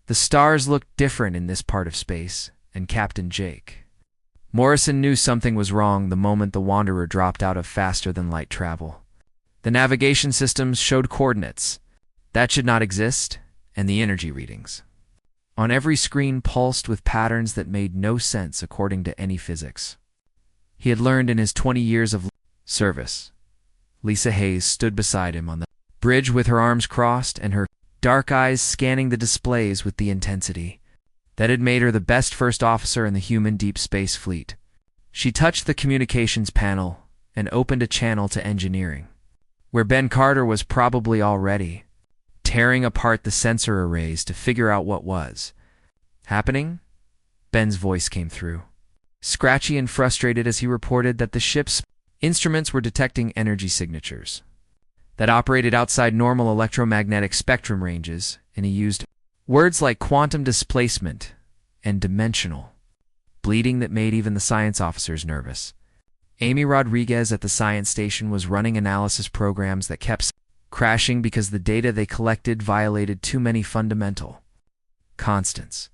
The stars looked different in this part of space, and Captain Jake. Morrison knew something was wrong the moment the Wanderer dropped out of faster-than-light travel. The navigation systems showed coordinates. That should not exist, and the energy readings. On every screen pulsed with patterns that made no sense according to any physics he had learned in his 20 years of service. Lisa Hayes stood beside him on the bridge with her arms crossed and her dark eyes scanning the displays with the intensity that had made her the best first officer in the human deep space fleet. She touched the communications panel and opened a channel to engineering, where Ben Carter was probably already tearing apart the sensor arrays to figure out what was happening. Ben's voice came through, scratchy and frustrated, as he reported that the ship's instruments were detecting energy signatures that operated outside normal electromagnetic spectrum ranges, and he used words like quantum displacement and dimensional, bleeding that made even the science officers nervous. Amy Rodriguez at the science station was running analysis programs that kept crashing because the data they collected violated too many fundamental constants.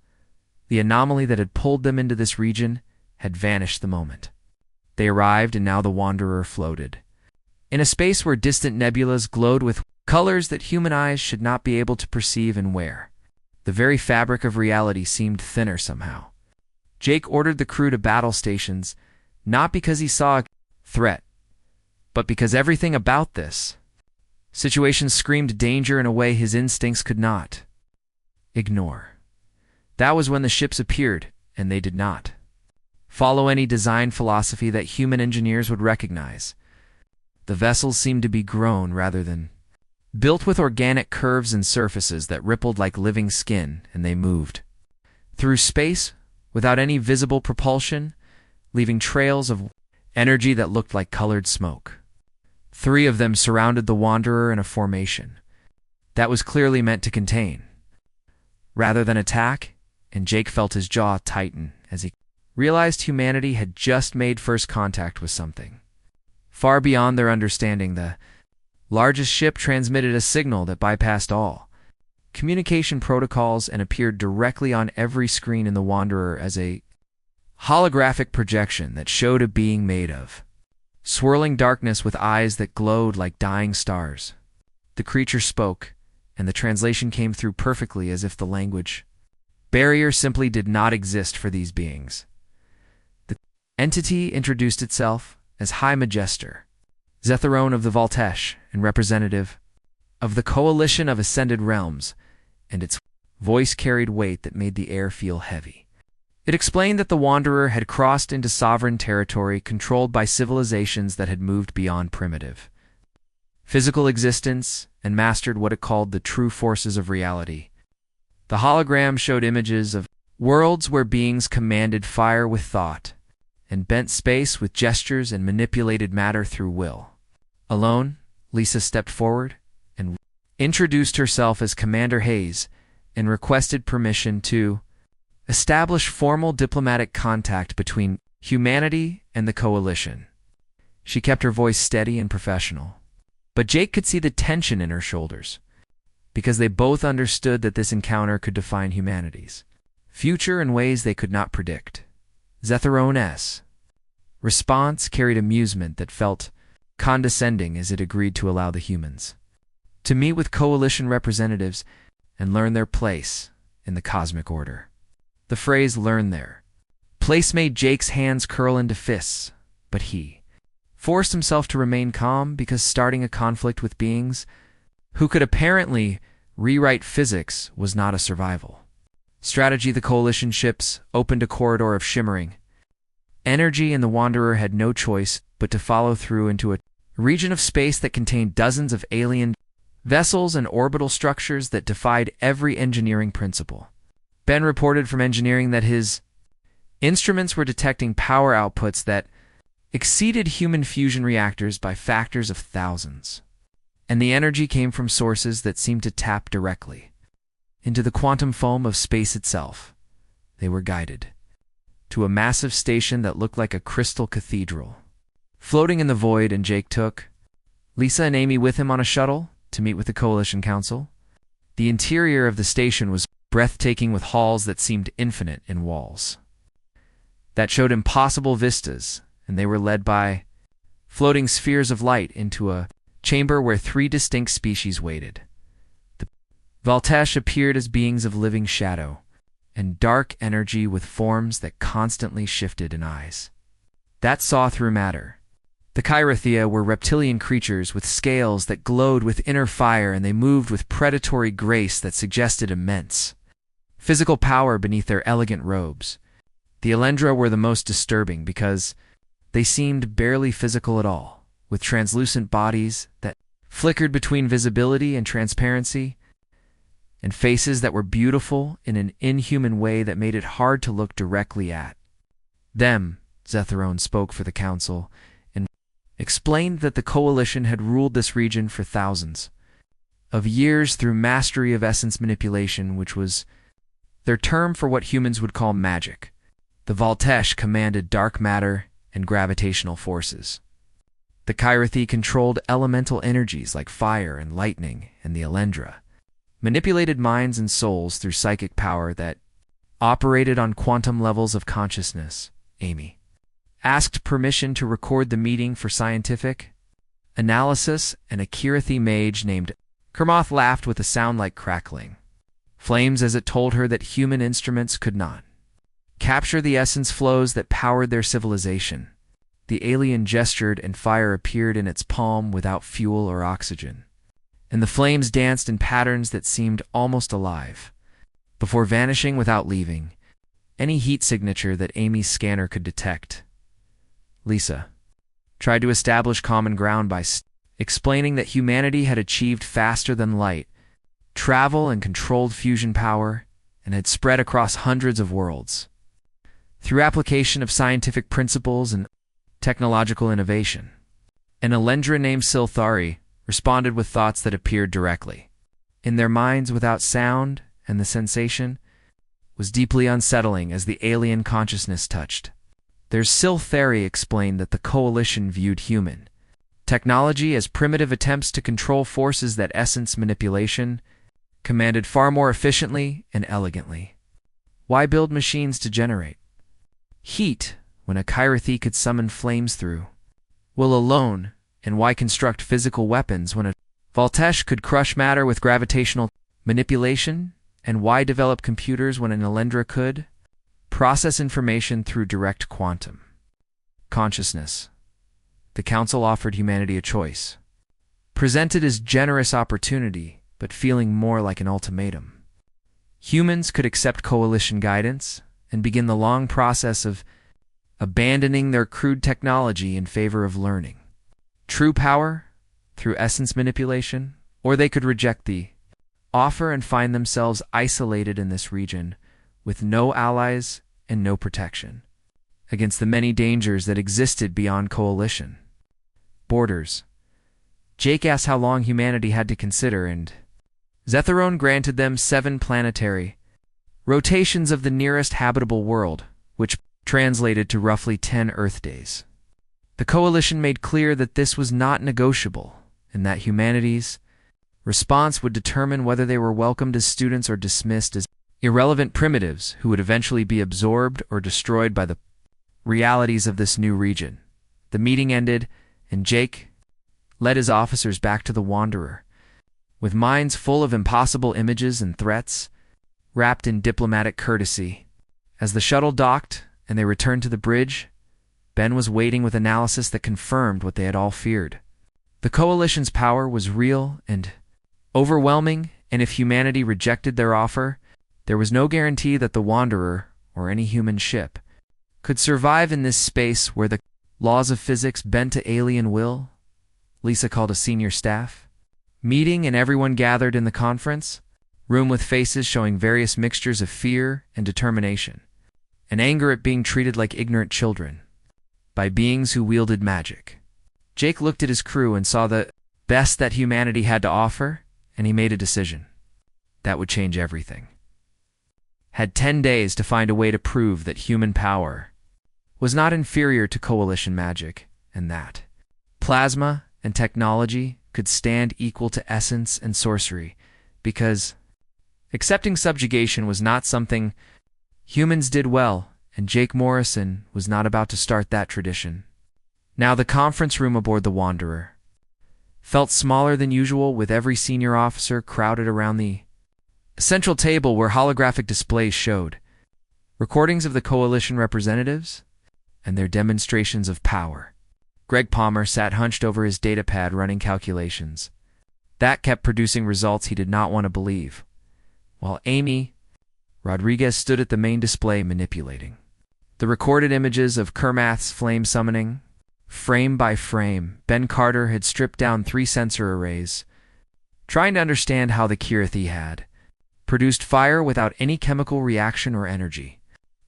The anomaly that had pulled them into this region had vanished the moment they arrived, and now the Wanderer floated in a space where distant nebulas glowed with colors that human eyes should not be able to perceive, and where the very fabric of reality seemed thinner somehow. Jake ordered the crew to battle stations, not because he saw a threat, but because everything about this situation screamed danger in a way his instincts could not ignore. That was when the ships appeared, and they did not follow any design philosophy that human engineers would recognize. The vessels seemed to be grown rather than built, with organic curves and surfaces that rippled like living skin, and they moved through space without any visible propulsion, leaving trails of energy that looked like colored smoke. 3 of them surrounded the Wanderer in a formation that was clearly meant to contain rather than attack, and Jake felt his jaw tighten as he realized humanity had just made first contact with something far beyond their understanding. The largest ship transmitted a signal that bypassed all communication protocols and appeared directly on every screen in the Wanderer as a holographic projection that showed a being made of swirling darkness with eyes that glowed like dying stars. The creature spoke, and the translation came through perfectly, as if the language barrier simply did not exist for these beings. The entity introduced itself as High Majester, Zetherone of the Voltesh and representative of the Coalition of Ascended Realms, and its voice carried weight that made the air feel heavy. It explained that the Wanderer had crossed into sovereign territory controlled by civilizations that had moved beyond primitive physical existence and mastered what it called the true forces of reality. The hologram showed images of worlds where beings commanded fire with thought and bent space with gestures and manipulated matter through will. Alone, Lisa stepped forward and introduced herself as Commander Hayes and requested permission to establish formal diplomatic contact between humanity and the Coalition. She kept her voice steady and professional, but Jake could see the tension in her shoulders, because they both understood that this encounter could define humanity's future in ways they could not predict. Zetherone's response carried amusement that felt condescending as it agreed to allow the humans to meet with Coalition representatives and learn their place in the cosmic order. The phrase "learn their place" made Jake's hands curl into fists, but he forced himself to remain calm, because starting a conflict with beings who could apparently rewrite physics was not a survival strategy. The Coalition ships opened a corridor of shimmering energy, and the Wanderer had no choice but to follow through into a region of space that contained dozens of alien vessels and orbital structures that defied every engineering principle. Ben reported from engineering that his instruments were detecting power outputs that exceeded human fusion reactors by factors of thousands, and the energy came from sources that seemed to tap directly into the quantum foam of space itself. They were guided to a massive station that looked like a crystal cathedral floating in the void, and Jake took Lisa and Amy with him on a shuttle to meet with the Coalition Council. The interior of the station was breathtaking with halls that seemed infinite in walls, that showed impossible vistas, and they were led by floating spheres of light into a chamber where three distinct species waited. The Valtesh appeared as beings of living shadow and dark energy with forms that constantly shifted in eyes that saw through matter. The Kyrathea were reptilian creatures with scales that glowed with inner fire, and they moved with predatory grace that suggested immense physical power beneath their elegant robes. The Elendra were the most disturbing because they seemed barely physical at all, with translucent bodies that flickered between visibility and transparency, and faces that were beautiful in an inhuman way that made it hard to look directly at them. Zetherone spoke for the council and explained that the coalition had ruled this region for thousands of years through mastery of essence manipulation, which was their term for what humans would call magic. The Valtesh commanded dark matter and gravitational forces. The Kyrathi controlled elemental energies like fire and lightning, and the Elendra manipulated minds and souls through psychic power that operated on quantum levels of consciousness. Amy asked permission to record the meeting for scientific analysis, and a Kyrathi mage named Kermoth laughed with a sound like crackling flames as it told her that human instruments could not capture the essence flows that powered their civilization. The alien gestured, and fire appeared in its palm without fuel or oxygen, and the flames danced in patterns that seemed almost alive, before vanishing without leaving any heat signature that Amy's scanner could detect. Lisa tried to establish common ground by explaining that humanity had achieved faster than light travel and controlled fusion power, and had spread across hundreds of worlds through application of scientific principles and technological innovation. An Elendra named Silthari responded with thoughts that appeared directly in their minds without sound, and the sensation was deeply unsettling as the alien consciousness touched. Their Silthari explained that the coalition viewed human technology as primitive attempts to control forces that essence manipulation commanded far more efficiently and elegantly. Why build machines to generate heat when a Kyrathi could summon flames through will alone, and why construct physical weapons when a Valtesh could crush matter with gravitational manipulation, and why develop computers when an Elendra could process information through direct quantum consciousness? The council offered humanity a choice, presented as generous opportunity, but feeling more like an ultimatum. Humans could accept coalition guidance and begin the long process of abandoning their crude technology in favor of learning true power through essence manipulation, or they could reject the offer and find themselves isolated in this region with no allies and no protection against the many dangers that existed beyond coalition borders. Jake asked how long humanity had to consider, and Zetherone granted them 7 planetary rotations of the nearest habitable world, which translated to roughly 10 Earth days. The coalition made clear that this was not negotiable, and that humanity's response would determine whether they were welcomed as students or dismissed as irrelevant primitives who would eventually be absorbed or destroyed by the realities of this new region. The meeting ended, and Jake led his officers back to the Wanderer, with minds full of impossible images and threats, wrapped in diplomatic courtesy. As the shuttle docked and they returned to the bridge, Ben was waiting with analysis that confirmed what they had all feared. The coalition's power was real and overwhelming, and if humanity rejected their offer, there was no guarantee that the Wanderer, or any human ship, could survive in this space where the laws of physics bent to alien will. Lisa called a senior staff meeting, and everyone gathered in the conference room with faces showing various mixtures of fear and determination, and anger at being treated like ignorant children by beings who wielded magic. Jake looked at his crew and saw the best that humanity had to offer, and he made a decision that would change everything. Had 10 days to find a way to prove that human power was not inferior to coalition magic, and that plasma and technology could stand equal to essence and sorcery, because Accepting subjugation was not something humans did well, and Jake Morrison was not about to start that tradition. Now the conference room aboard the Wanderer felt smaller than usual, with every senior officer crowded around the central table where holographic displays showed recordings of the Coalition representatives and their demonstrations of power. Greg Palmer sat hunched over his datapad running calculations. That kept producing results he did not want to believe, while Amy Rodriguez stood at the main display manipulating the recorded images of Kermath's flame summoning. Frame by frame, Ben Carter had stripped down 3 sensor arrays, trying to understand how the Kirathi had produced fire without any chemical reaction or energy,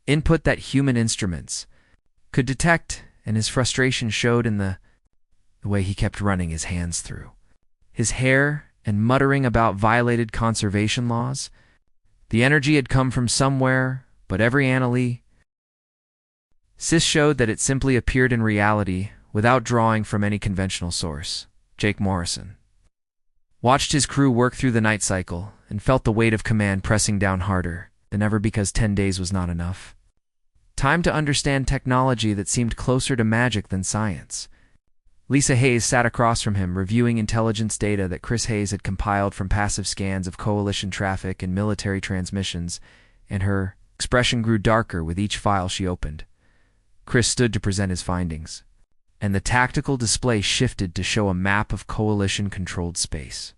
input that human instruments could detect, and his frustration showed in the way he kept running his hands through his hair and muttering about violated conservation laws. The energy had come from somewhere, but every analysis showed that it simply appeared in reality without drawing from any conventional source. Jake Morrison watched his crew work through the night cycle and felt the weight of command pressing down harder than ever because 10 days was not enough. Time to understand technology that seemed closer to magic than science. Lisa Hayes sat across from him, reviewing intelligence data that Chris Hayes had compiled from passive scans of Coalition traffic and military transmissions, and her expression grew darker with each file she opened. Chris stood to present his findings, and the tactical display shifted to show a map of Coalition-controlled space,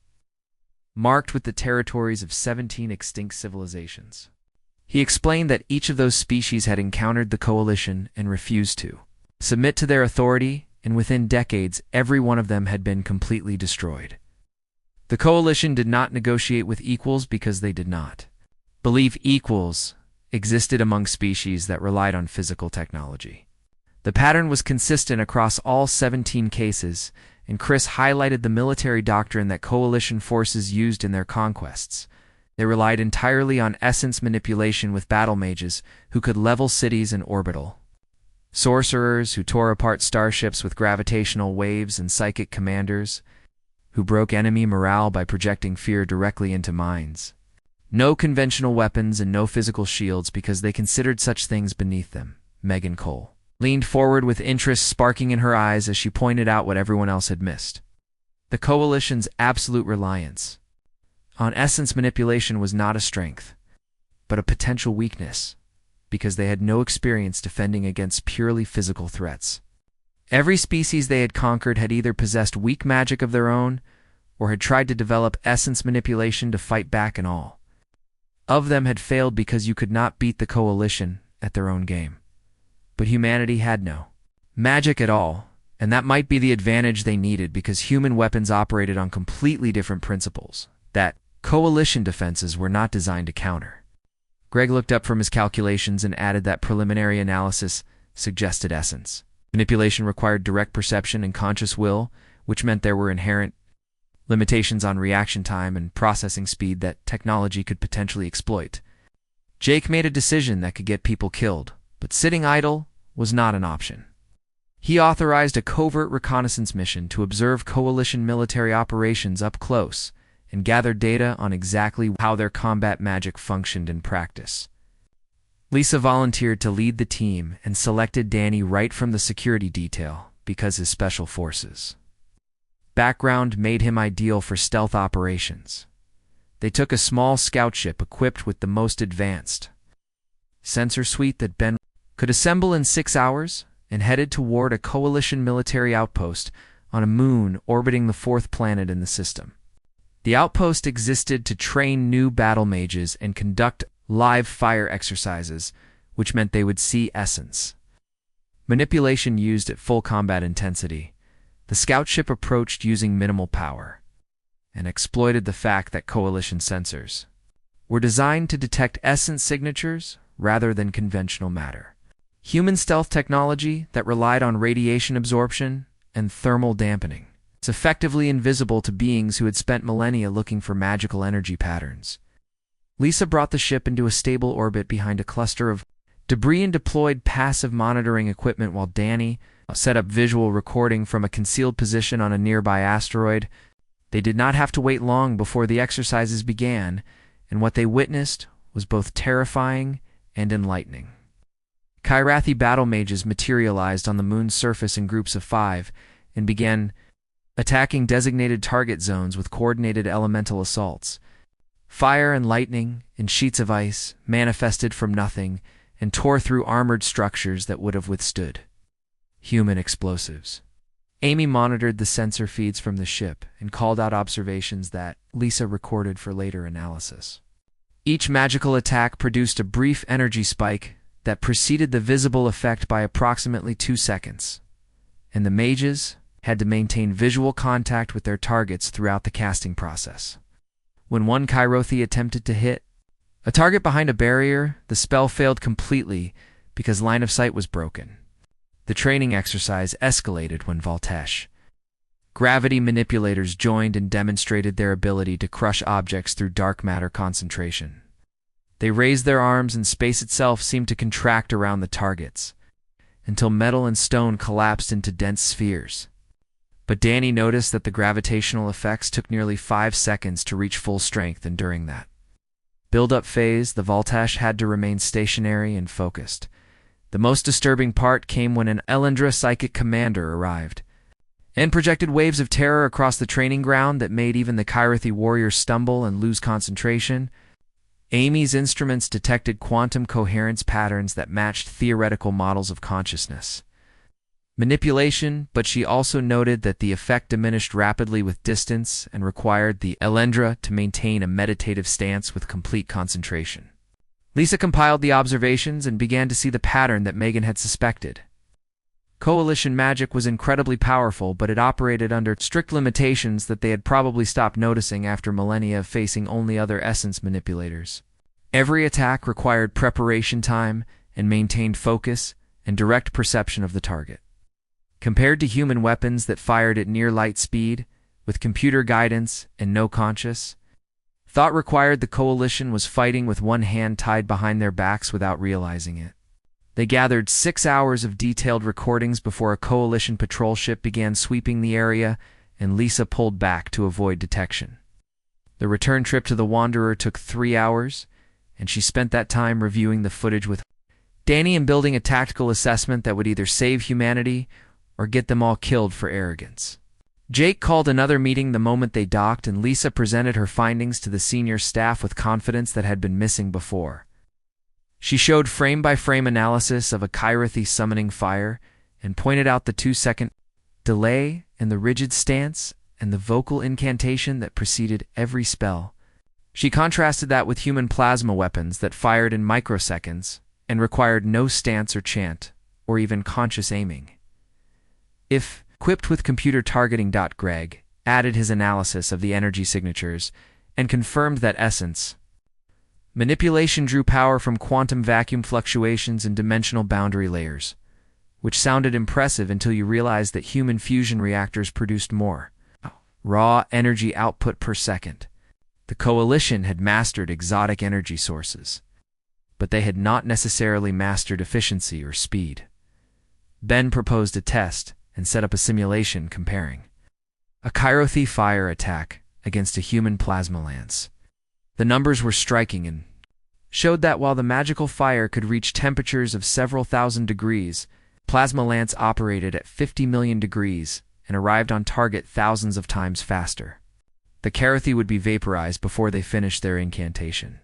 marked with the territories of 17 extinct civilizations. He explained that each of those species had encountered the Coalition and refused to submit to their authority, and within decades, every one of them had been completely destroyed. The Coalition did not negotiate with equals because they did not believe equals existed among species that relied on physical technology. The pattern was consistent across all 17 cases, and Chris highlighted the military doctrine that Coalition forces used in their conquests. They relied entirely on essence manipulation with battle mages who could level cities and orbital sorcerers who tore apart starships with gravitational waves, and psychic commanders who broke enemy morale by projecting fear directly into minds. No conventional weapons and no physical shields because they considered such things beneath them. Megan Cole leaned forward with interest sparking in her eyes as she pointed out what everyone else had missed. The Coalition's absolute reliance on essence manipulation was not a strength, but a potential weakness, because they had no experience defending against purely physical threats. Every species they had conquered had either possessed weak magic of their own or had tried to develop essence manipulation to fight back, and all of them had failed because you could not beat the Coalition at their own game. But humanity had no magic at all, and that might be the advantage they needed because human weapons operated on completely different principles that Coalition defenses were not designed to counter. Greg looked up from his calculations and added that preliminary analysis suggested essence manipulation required direct perception and conscious will, which meant there were inherent limitations on reaction time and processing speed that technology could potentially exploit. Jake made a decision that could get people killed, but sitting idle was not an option. He authorized a covert reconnaissance mission to observe Coalition military operations up close and gathered data on exactly how their combat magic functioned in practice. Lisa volunteered to lead the team and selected Danny right from the security detail because his special forces background made him ideal for stealth operations. They took a small scout ship equipped with the most advanced sensor suite that Ben could assemble in 6 hours and headed toward a Coalition military outpost on a moon orbiting the 4th planet in the system. The outpost existed to train new battle mages and conduct live fire exercises, which meant they would see essence manipulation used at full combat intensity. The scout ship approached using minimal power and exploited the fact that Coalition sensors were designed to detect essence signatures rather than conventional matter. Human stealth technology that relied on radiation absorption and thermal dampening. It's effectively invisible to beings who had spent millennia looking for magical energy patterns. Lisa brought the ship into a stable orbit behind a cluster of debris and deployed passive monitoring equipment while Danny set up visual recording from a concealed position on a nearby asteroid. They did not have to wait long before the exercises began, and what they witnessed was both terrifying and enlightening. Kyrathi battle mages materialized on the moon's surface in groups of 5 and began attacking designated target zones with coordinated elemental assaults. Fire and lightning and sheets of ice manifested from nothing and tore through armored structures that would have withstood human explosives. Amy monitored the sensor feeds from the ship and called out observations that Lisa recorded for later analysis. Each magical attack produced a brief energy spike that preceded the visible effect by approximately 2 seconds, and the mages had to maintain visual contact with their targets throughout the casting process. When one Kyrothi attempted to hit a target behind a barrier, the spell failed completely because line of sight was broken. The training exercise escalated when Voltesh gravity manipulators joined and demonstrated their ability to crush objects through dark matter concentration. They raised their arms and space itself seemed to contract around the targets, until metal and stone collapsed into dense spheres. But Danny noticed that the gravitational effects took nearly 5 seconds to reach full strength, and during that build-up phase, the Voltash had to remain stationary and focused. The most disturbing part came when an Elendra psychic commander arrived and projected waves of terror across the training ground that made even the Kyrathi warriors stumble and lose concentration. Amy's instruments detected quantum coherence patterns that matched theoretical models of consciousness manipulation, but she also noted that the effect diminished rapidly with distance and required the Elendra to maintain a meditative stance with complete concentration. Lisa compiled the observations and began to see the pattern that Megan had suspected. Coalition magic was incredibly powerful, but it operated under strict limitations that they had probably stopped noticing after millennia of facing only other essence manipulators. Every attack required preparation time and maintained focus and direct perception of the target. Compared to human weapons that fired at near light speed, with computer guidance and no conscious thought required, the Coalition was fighting with one hand tied behind their backs without realizing it. They gathered 6 hours of detailed recordings before a Coalition patrol ship began sweeping the area, and Lisa pulled back to avoid detection. The return trip to the Wanderer took 3 hours, and she spent that time reviewing the footage with Danny and building a tactical assessment that would either save humanity or get them all killed for arrogance. Jake called another meeting the moment they docked, and Lisa presented her findings to the senior staff with confidence that had been missing before. She showed frame-by-frame analysis of a Kyrathi summoning fire and pointed out the 2-second delay in the rigid stance and the vocal incantation that preceded every spell. She contrasted that with human plasma weapons that fired in microseconds and required no stance or chant, or even conscious aiming. If equipped with computer targeting, Greg added his analysis of the energy signatures and confirmed that essence manipulation drew power from quantum vacuum fluctuations and dimensional boundary layers, which sounded impressive until you realized that human fusion reactors produced more raw energy output per second. The Coalition had mastered exotic energy sources, but they had not necessarily mastered efficiency or speed. Ben proposed a test and set up a simulation comparing a Kyrothi fire attack against a human plasma lance. The numbers were striking and showed that while the magical fire could reach temperatures of several thousand degrees, plasma lance operated at 50 million degrees and arrived on target thousands of times faster. The Kyrothi would be vaporized before they finished their incantation.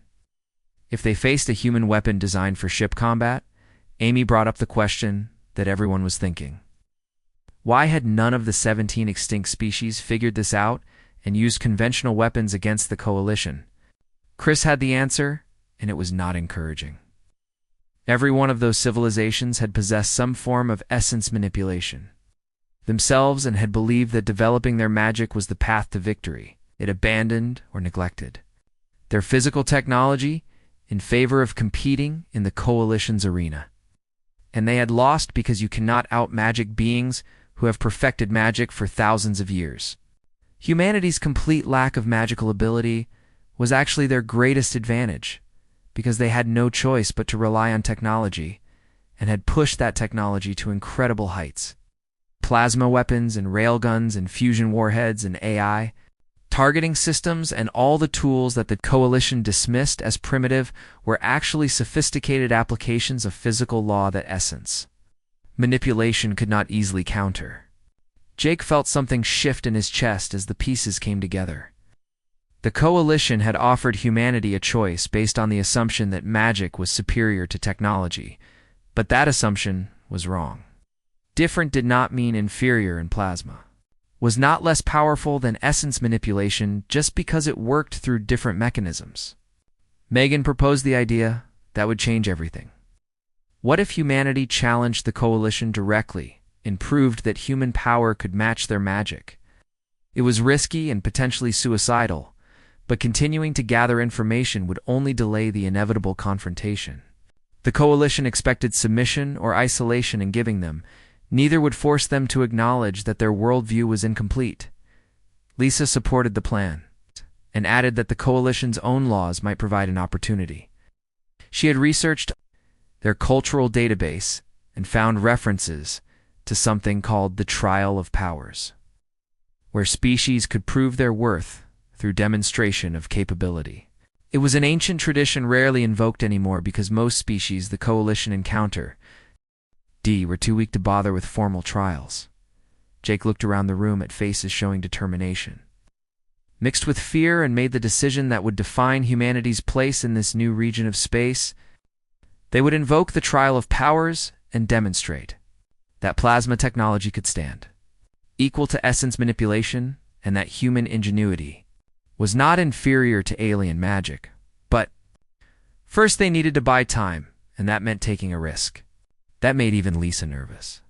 If they faced a human weapon designed for ship combat, Amy brought up the question that everyone was thinking. Why had none of the 17 extinct species figured this out and used conventional weapons against the Coalition? Chris had the answer, and it was not encouraging. Every one of those civilizations had possessed some form of essence manipulation themselves and had believed that developing their magic was the path to victory. It abandoned or neglected their physical technology in favor of competing in the Coalition's arena. And they had lost because you cannot out-magic beings who have perfected magic for thousands of years. Humanity's complete lack of magical ability was actually their greatest advantage, because they had no choice but to rely on technology, and had pushed that technology to incredible heights. Plasma weapons and railguns and fusion warheads and AI, Targeting systems and all the tools that the coalition dismissed as primitive were actually sophisticated applications of physical law that essence manipulation could not easily counter. Jake felt something shift in his chest as the pieces came together. The coalition had offered humanity a choice based on the assumption that magic was superior to technology, but that assumption was wrong. Different did not mean inferior in plasma. Was not less powerful than essence manipulation just because it worked through different mechanisms. Megan proposed the idea that would change everything. What if humanity challenged the coalition directly and proved that human power could match their magic? It was risky and potentially suicidal, but continuing to gather information would only delay the inevitable confrontation. The coalition expected submission or isolation in giving them. Neither would force them to acknowledge that their worldview was incomplete. Lisa supported the plan and added that the coalition's own laws might provide an opportunity. She had researched their cultural database and found references to something called the Trial of Powers, where species could prove their worth through demonstration of capability. It was an ancient tradition rarely invoked anymore because most species the coalition encounter were too weak to bother with formal trials. Jake looked around the room at faces showing determination, mixed with fear, and made the decision that would define humanity's place in this new region of space. They would invoke the Trial of Powers and demonstrate that plasma technology could stand, equal to essence manipulation, and that human ingenuity was not inferior to alien magic. But first they needed to buy time, and that meant taking a risk. That made even Lisa nervous.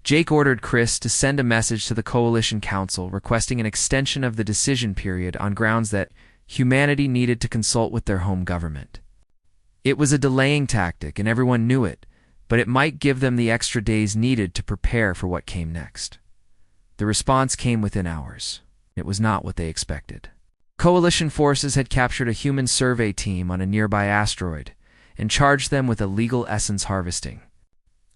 Jake ordered Chris to send a message to the Coalition Council requesting an extension of the decision period on grounds that humanity needed to consult with their home government. It was a delaying tactic, and everyone knew it, but it might give them the extra days needed to prepare for what came next. The response came within hours. It was not what they expected. Coalition forces had captured a human survey team on a nearby asteroid and charged them with illegal essence harvesting.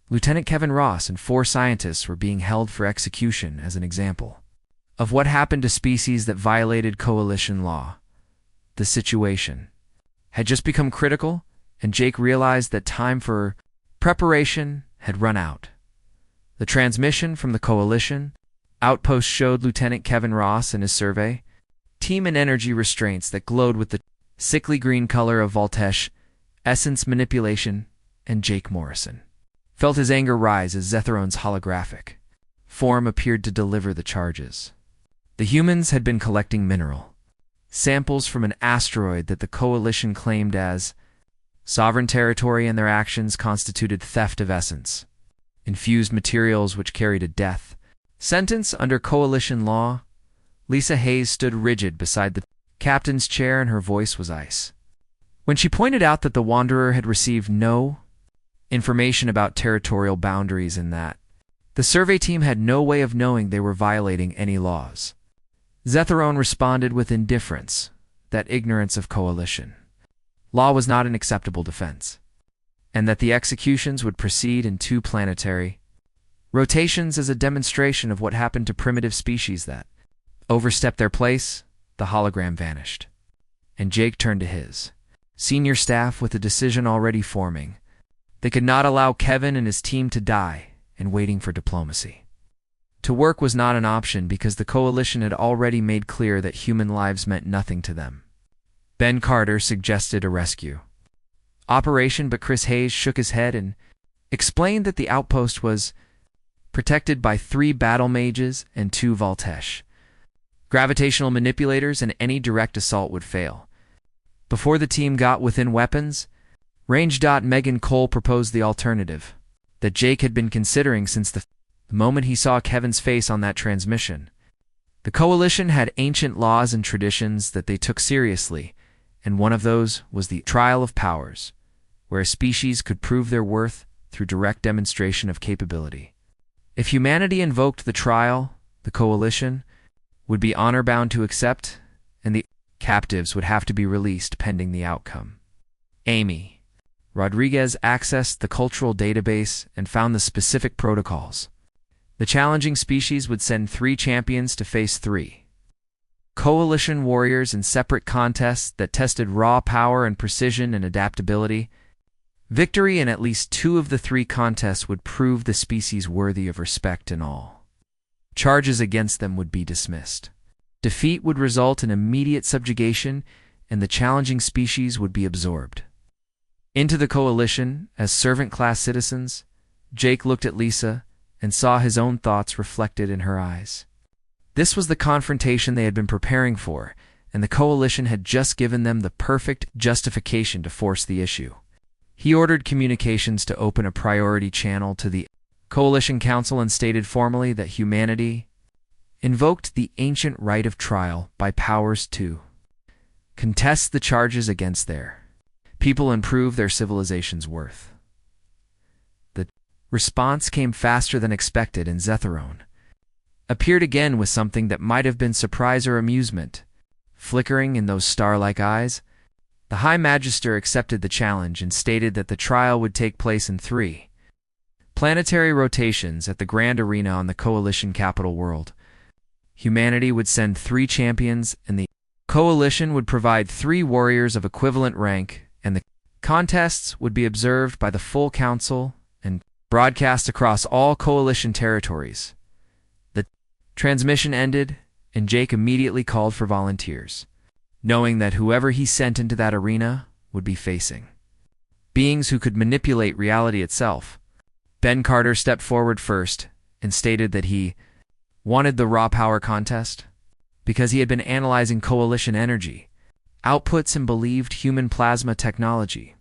Lieutenant Kevin Ross and 4 scientists were being held for execution as an example of what happened to species that violated coalition law. The situation had just become critical, and Jake realized that time for preparation had run out. The transmission from the coalition outpost showed Lieutenant Kevin Ross and his survey team and energy restraints that glowed with the sickly green color of Voltesh, essence manipulation, and Jake Morrison felt his anger rise as Zetheron's holographic form appeared to deliver the charges. The humans had been collecting mineral samples from an asteroid that the coalition claimed as sovereign territory, and their actions constituted theft of essence, infused materials which carried a death sentence under coalition law. Lisa Hayes stood rigid beside the captain's chair, and her voice was ice when she pointed out that the Wanderer had received no information about territorial boundaries and that the survey team had no way of knowing they were violating any laws. Zetheron responded with indifference that ignorance of coalition law was not an acceptable defense, and that the executions would proceed in 2 planetary rotations as a demonstration of what happened to primitive species that overstepped their place. The hologram vanished, and Jake turned to his senior staff with a decision already forming. They could not allow Kevin and his team to die, and waiting for diplomacy to work was not an option because the coalition had already made clear that human lives meant nothing to them. Ben Carter suggested a rescue operation, but Chris Hayes shook his head and explained that the outpost was protected by 3 battle mages and 2 Voltesh gravitational manipulators, and any direct assault would fail. Before the team got within weapons range, Megan Cole proposed the alternative that Jake had been considering since the moment he saw Kevin's face on that transmission. The coalition had ancient laws and traditions that they took seriously, and one of those was the Trial of Powers, where a species could prove their worth through direct demonstration of capability. If humanity invoked the trial, the coalition would be honor-bound to accept, and the captives would have to be released pending the outcome. Amy Rodriguez accessed the cultural database and found the specific protocols. The challenging species would send 3 champions to face 3 coalition warriors in separate contests that tested raw power and precision and adaptability. Victory in at least 2 of the 3 contests would prove the species worthy of respect and all charges against them would be dismissed. Defeat would result in immediate subjugation, and the challenging species would be absorbed into the coalition as servant-class citizens. Jake looked at Lisa and saw his own thoughts reflected in her eyes. This was the confrontation they had been preparing for, and the coalition had just given them the perfect justification to force the issue. He ordered communications to open a priority channel to the Coalition Council and stated formally that humanity invoked the ancient right of trial by powers to contest the charges against their people and prove their civilization's worth. The response came faster than expected, and Zetherone appeared again with something that might have been surprise or amusement. Flickering in those star-like eyes, the High Magister accepted the challenge and stated that the trial would take place in 3 planetary rotations at the Grand Arena on the Coalition capital world. Humanity would send 3 champions, and the Coalition would provide 3 warriors of equivalent rank, and the contests would be observed by the full council and broadcast across all Coalition territories. The transmission ended, and Jake immediately called for volunteers, knowing that whoever he sent into that arena would be facing beings who could manipulate reality itself. Ben Carter stepped forward first and stated that he wanted the raw power contest because he had been analyzing coalition energy outputs and believed human plasma technology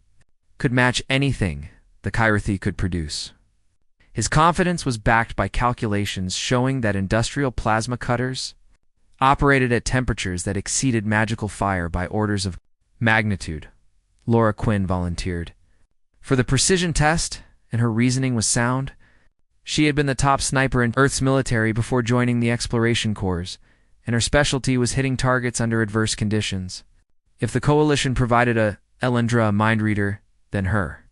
could match anything the Kyrithi could produce. His confidence was backed by calculations showing that industrial plasma cutters operated at temperatures that exceeded magical fire by orders of magnitude. Laura Quinn volunteered for the precision test, and her reasoning was sound. She had been the top sniper in Earth's military before joining the exploration corps, and her specialty was hitting targets under adverse conditions. If the Coalition provided a Elendra mind reader, then her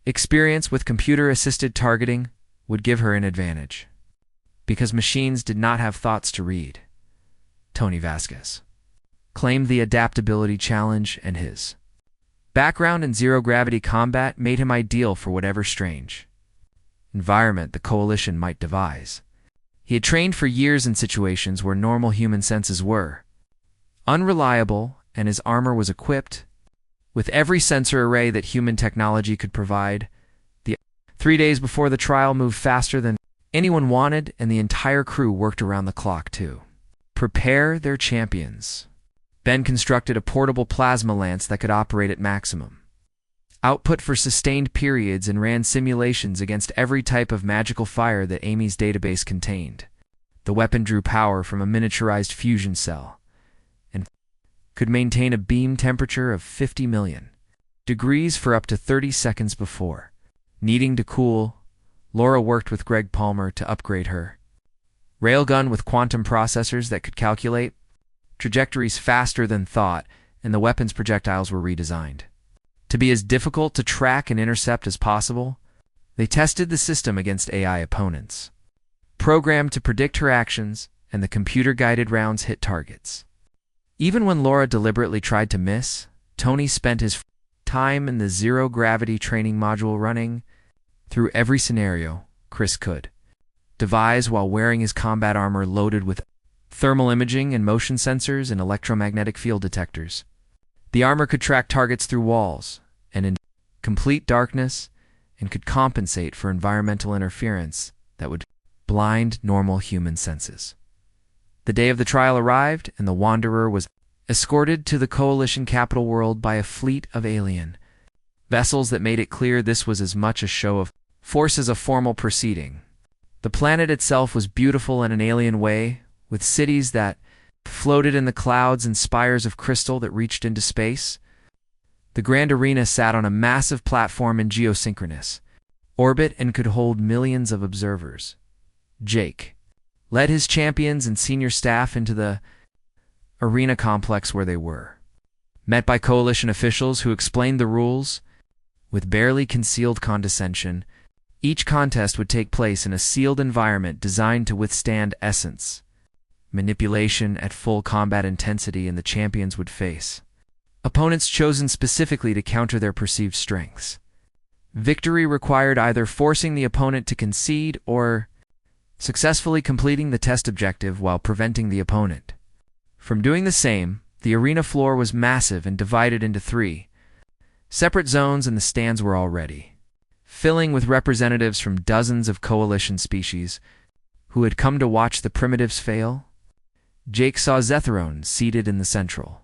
experience with computer-assisted targeting would give her an advantage, because machines did not have thoughts to read. Tony Vasquez claimed the adaptability challenge, and his background in zero-gravity combat made him ideal for whatever strange environment the Coalition might devise. He had trained for years in situations where normal human senses were unreliable, and his armor was equipped with every sensor array that human technology could provide. The 3 days before the trial moved faster than anyone wanted, and the entire crew worked around the clock to prepare their champions. Ben constructed a portable plasma lance that could operate at maximum output for sustained periods and ran simulations against every type of magical fire that Amy's database contained. The weapon drew power from a miniaturized fusion cell and could maintain a beam temperature of 50 million degrees for up to 30 seconds before needing to cool. Laura worked with Greg Palmer to upgrade her railgun with quantum processors that could calculate trajectories faster than thought, and the weapon's projectiles were redesigned to be as difficult to track and intercept as possible. They tested the system against AI opponents, programmed to predict her actions, and the computer-guided rounds hit targets. Even when Laura deliberately tried to miss, Tony spent his time in the zero-gravity training module running through every scenario Chris could devise while wearing his combat armor loaded with thermal imaging and motion sensors and electromagnetic field detectors. The armor could track targets through walls and in complete darkness, and could compensate for environmental interference that would blind normal human senses. The day of the trial arrived, and the Wanderer was escorted to the Coalition capital world by a fleet of alien vessels that made it clear this was as much a show of force as a formal proceeding. The planet itself was beautiful in an alien way, with cities that floated in the clouds and spires of crystal that reached into space. The Grand Arena sat on a massive platform in geosynchronous orbit and could hold millions of observers. Jake led his champions and senior staff into the arena complex where they were met by Coalition officials who explained the rules with barely concealed condescension. Each contest would take place in a sealed environment designed to withstand essence, manipulation at full combat intensity, and the champions would face opponents chosen specifically to counter their perceived strengths. Victory required either forcing the opponent to concede or successfully completing the test objective while preventing the opponent from doing the same. The arena floor was massive and divided into 3 separate zones, and the stands were already filling with representatives from dozens of coalition species who had come to watch the primitives fail. Jake saw Zetherone seated in the central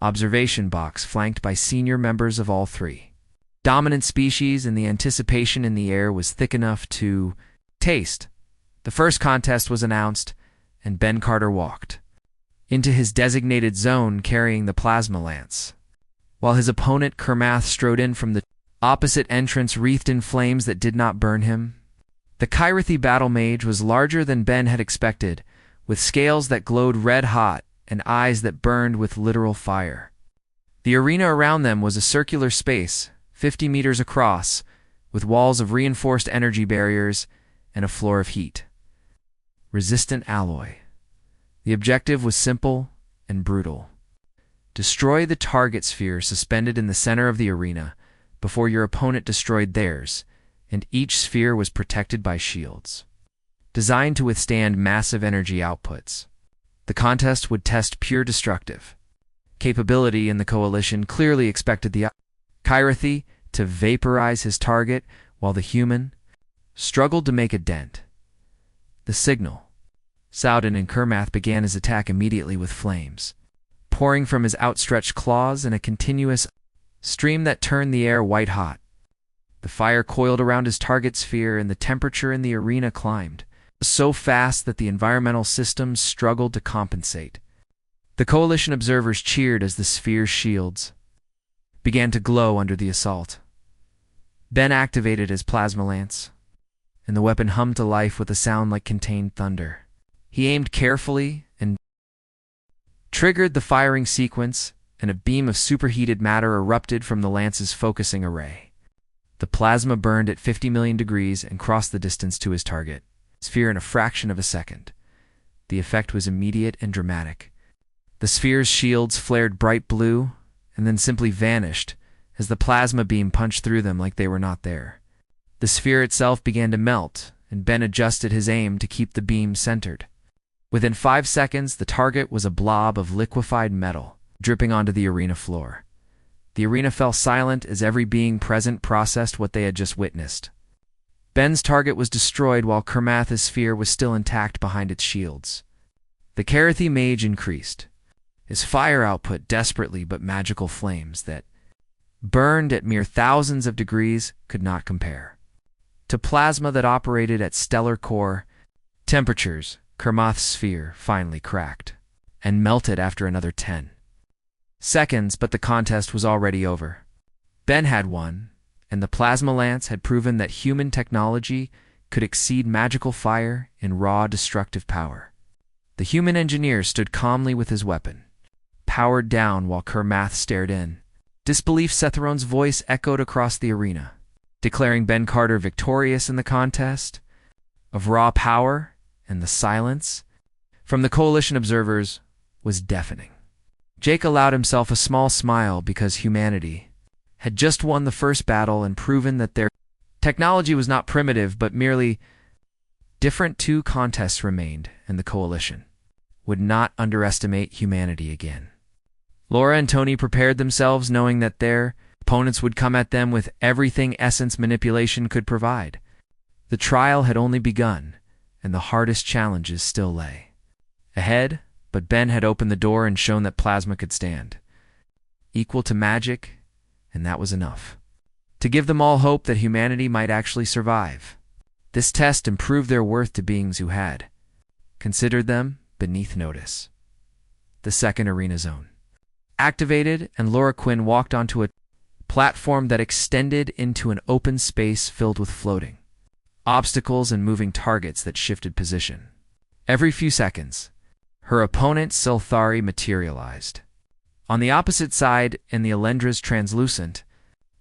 observation box, flanked by senior members of all 3 dominant species, and the anticipation in the air was thick enough to taste. The first contest was announced, and Ben Carter walked into his designated zone carrying the plasma lance, while his opponent Kermath strode in from the opposite entrance wreathed in flames that did not burn him. The Kyrithi battle mage was larger than Ben had expected, with scales that glowed red-hot and eyes that burned with literal fire. The arena around them was a circular space, 50 meters across, with walls of reinforced energy barriers and a floor of heat-resistant alloy. The objective was simple and brutal. Destroy the target sphere suspended in the center of the arena before your opponent destroyed theirs, and each sphere was protected by shields designed to withstand massive energy outputs. The contest would test pure destructive capability, and the Coalition clearly expected the Kyrithi to vaporize his target, while the human struggled to make a dent. The signal. Saudin and Kermath began his attack immediately, with flames pouring from his outstretched claws in a continuous stream that turned the air white-hot. The fire coiled around his target sphere, and the temperature in the arena climbed so fast that the environmental systems struggled to compensate. The Coalition observers cheered as the sphere's shields began to glow under the assault. Ben activated his plasma lance, and the weapon hummed to life with a sound like contained thunder. He aimed carefully and triggered the firing sequence, and a beam of superheated matter erupted from the lance's focusing array. The plasma burned at 50 million degrees and crossed the distance to his target sphere in a fraction of a second. The effect was immediate and dramatic. The sphere's shields flared bright blue and then simply vanished as the plasma beam punched through them like they were not there. The sphere itself began to melt, and Ben adjusted his aim to keep the beam centered. Within 5 seconds, the target was a blob of liquefied metal dripping onto the arena floor. The arena fell silent as every being present processed what they had just witnessed. Ben's target was destroyed while Kermath's sphere was still intact behind its shields. The Kyrithi mage increased his fire output desperately, but magical flames that burned at mere thousands of degrees could not compare to plasma that operated at stellar core temperatures. Kermath's sphere finally cracked and melted after another 10 seconds, but the contest was already over. Ben had won, and the plasma lance had proven that human technology could exceed magical fire in raw destructive power. The human engineer stood calmly with his weapon powered down while Kermath stared in. Disbelief. Setherone's voice echoed across the arena, declaring Ben Carter victorious in the contest of raw power, and the silence from the Coalition observers was deafening. Jake allowed himself a small smile because humanity had just won the first battle and proven that their technology was not primitive but merely different. 2 contests remained, and the Coalition would not underestimate humanity again. Laura and Tony prepared themselves, knowing that their opponents would come at them with everything essence manipulation could provide. The trial had only begun, and the hardest challenges still lay ahead, but Ben had opened the door and shown that plasma could stand equal to magic, and that was enough to give them all hope that humanity might actually survive. This test improved their worth to beings who had considered them beneath notice. The second arena zone activated, and Laura Quinn walked onto a platform that extended into an open space filled with floating obstacles and moving targets that shifted position every few seconds. Her opponent Silthari materialized. On the opposite side, in the Elendra's translucent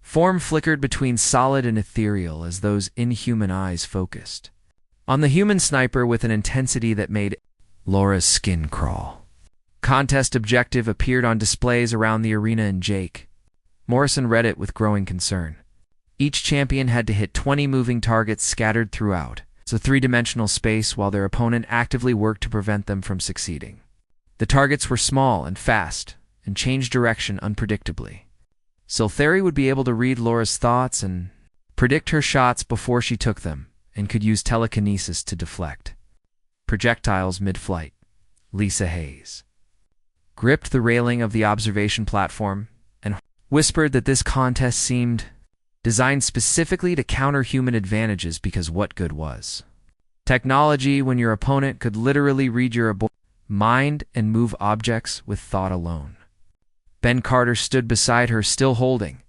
form flickered between solid and ethereal as those inhuman eyes focused on the human sniper with an intensity that made Laura's skin crawl. Contest objective appeared on displays around the arena and Jake. Morrison read it with growing concern. Each champion had to hit 20 moving targets scattered throughout. It's a three-dimensional space while their opponent actively worked to prevent them from succeeding. The targets were small and fast, and changed direction unpredictably. Siltheri would be able to read Laura's thoughts and predict her shots before she took them, and could use telekinesis to deflect projectiles mid-flight. Lisa Hayes gripped the railing of the observation platform and whispered that this contest seemed designed specifically to counter human advantages because what good was technology when your opponent could literally read your mind and move objects with thought alone. Ben Carter stood beside her, still holding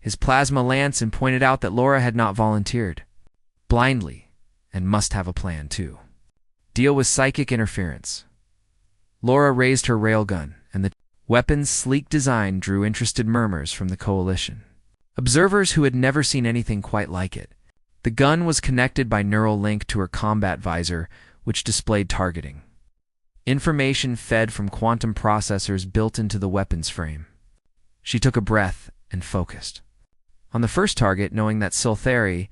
his plasma lance, and pointed out that Laura had not volunteered blindly and must have a plan too. Deal with psychic interference. Laura raised her railgun, and the weapon's sleek design drew interested murmurs from the coalition. Observers who had never seen anything quite like it. The gun was connected by neural link to her combat visor, which displayed targeting. Information fed from quantum processors built into the weapon's frame. She took a breath and focused on the first target, knowing that Siltheri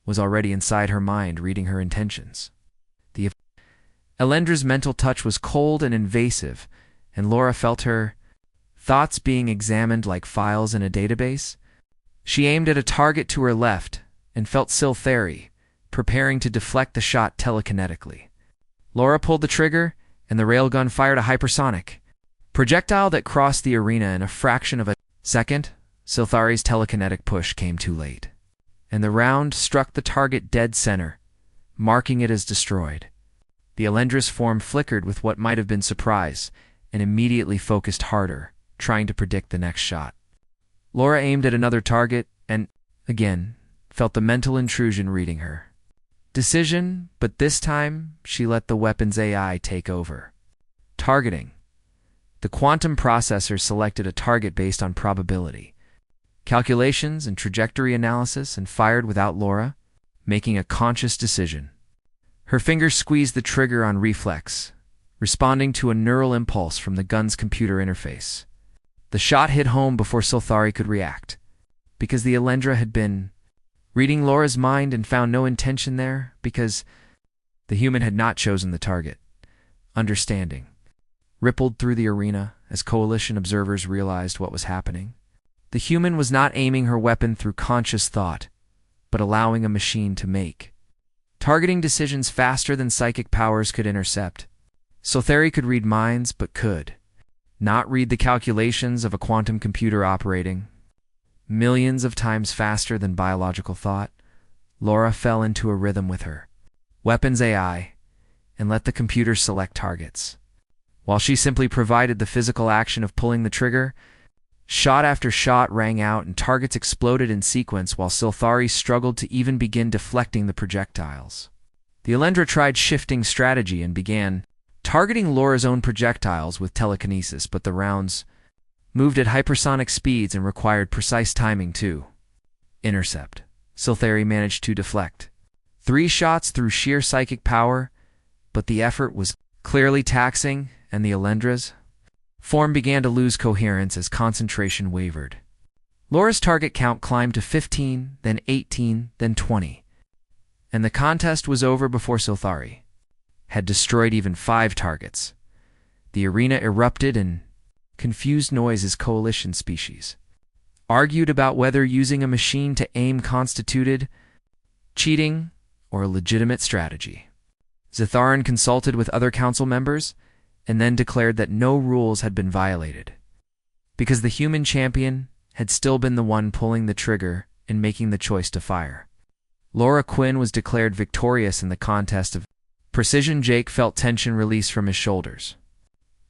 was already inside her mind, reading her intentions. The Elendra's mental touch was cold and invasive, and Laura felt her thoughts being examined like files in a database. She aimed at a target to her left and felt Siltheri preparing to deflect the shot telekinetically. Laura pulled the trigger, and the railgun fired a hypersonic projectile that crossed the arena in a fraction of a second. Silthari's telekinetic push came too late, and the round struck the target dead center, marking it as destroyed. The Elendra's form flickered with what might have been surprise, and immediately focused harder, trying to predict the next shot. Laura aimed at another target, and, again, felt the mental intrusion reading her decision, but this time she let the weapon's AI take over. Targeting. The quantum processor selected a target based on probability, calculations, and trajectory analysis, and fired without Laura making a conscious decision. Her fingers squeezed the trigger on reflex, responding to a neural impulse from the gun's computer interface. The shot hit home before Silthari could react, because the Elendra had been reading Laura's mind and found no intention there, because the human had not chosen the target. Understanding rippled through the arena as coalition observers realized what was happening. The human was not aiming her weapon through conscious thought, but allowing a machine to make targeting decisions faster than psychic powers could intercept. Siltheri could read minds, but could not read the calculations of a quantum computer operating millions of times faster than biological thought. Laura fell into a rhythm with her weapon's AI and let the computer select targets, while she simply provided the physical action of pulling the trigger. Shot after shot rang out and targets exploded in sequence while Silthari struggled to even begin deflecting the projectiles. The Elendra tried shifting strategy and began targeting Laura's own projectiles with telekinesis, but the rounds moved at hypersonic speeds and required precise timing to intercept. Silthari managed to deflect 3 shots through sheer psychic power, but the effort was clearly taxing, and the Elendra's form began to lose coherence as concentration wavered. Laura's target count climbed to 15, then 18, then 20, and the contest was over before Silthari had destroyed even 5 targets. The arena erupted in confused noise as coalition species argued about whether using a machine to aim constituted cheating or a legitimate strategy. Zitharan consulted with other council members and then declared that no rules had been violated, because the human champion had still been the one pulling the trigger and making the choice to fire. Laura Quinn was declared victorious in the contest of precision. Jake felt tension release from his shoulders,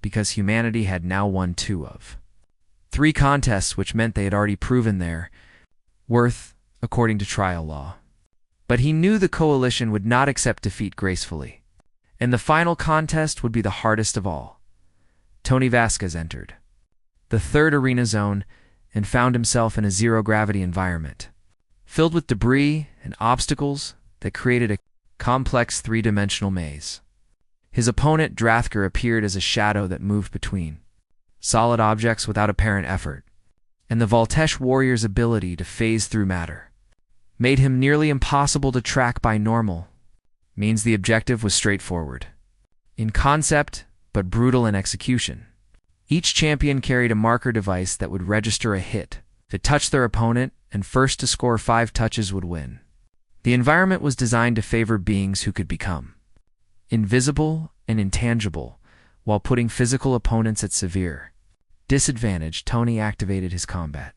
because humanity had now won 2 of 3 contests, which meant they had already proven their worth according to trial law. But he knew the coalition would not accept defeat gracefully, and the final contest would be the hardest of all. Tony Vasquez entered the 3rd arena zone and found himself in a zero-gravity environment, filled with debris and obstacles that created a complex 3-dimensional maze. His opponent, Drathker, appeared as a shadow that moved between solid objects without apparent effort, and the Voltesh warrior's ability to phase through matter made him nearly impossible to track by normal means. The objective was straightforward in concept, but brutal in execution. Each champion carried a marker device that would register a hit to touch their opponent, and first to score 5 touches would win. The environment was designed to favor beings who could become invisible and intangible, while putting physical opponents at severe disadvantage. Tony activated his combat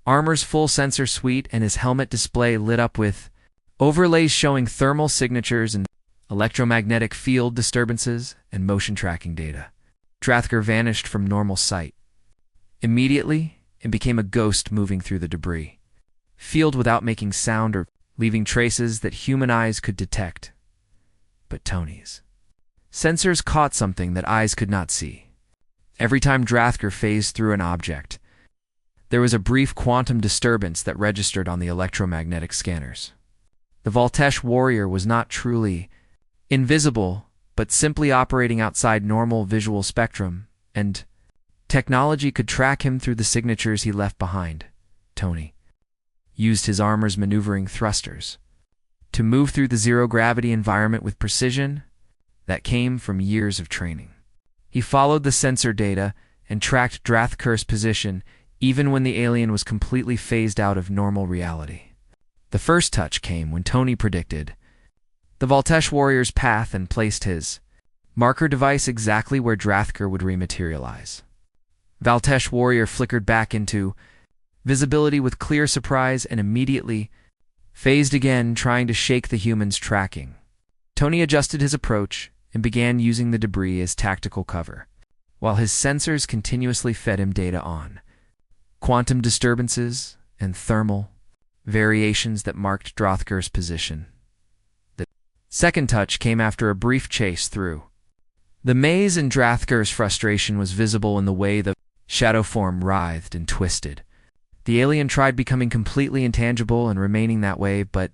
armor's full sensor suite, and his helmet display lit up with overlays showing thermal signatures and electromagnetic field disturbances and motion tracking data. Drathker vanished from normal sight immediately and became a ghost moving through the debris field without making sound or leaving traces that human eyes could detect. But Tony's sensors caught something that eyes could not see. Every time Drathker phased through an object, there was a brief quantum disturbance that registered on the electromagnetic scanners. The Voltesh warrior was not truly invisible, but simply operating outside normal visual spectrum, and technology could track him through the signatures he left behind. Tony used his armor's maneuvering thrusters to move through the zero-gravity environment with precision that came from years of training. He followed the sensor data and tracked Drathker's position even when the alien was completely phased out of normal reality. The first touch came when Tony predicted the Voltesh warrior's path and placed his marker device exactly where Drathker would rematerialize. Voltesh warrior flickered back into visibility with clear surprise and immediately phased again, trying to shake the human's tracking. Tony adjusted his approach and began using the debris as tactical cover, while his sensors continuously fed him data on quantum disturbances and thermal variations that marked Drathker's position. The second touch came after a brief chase through the maze, and Drathker's frustration was visible in the way the shadow form writhed and twisted. The alien tried becoming completely intangible and remaining that way, but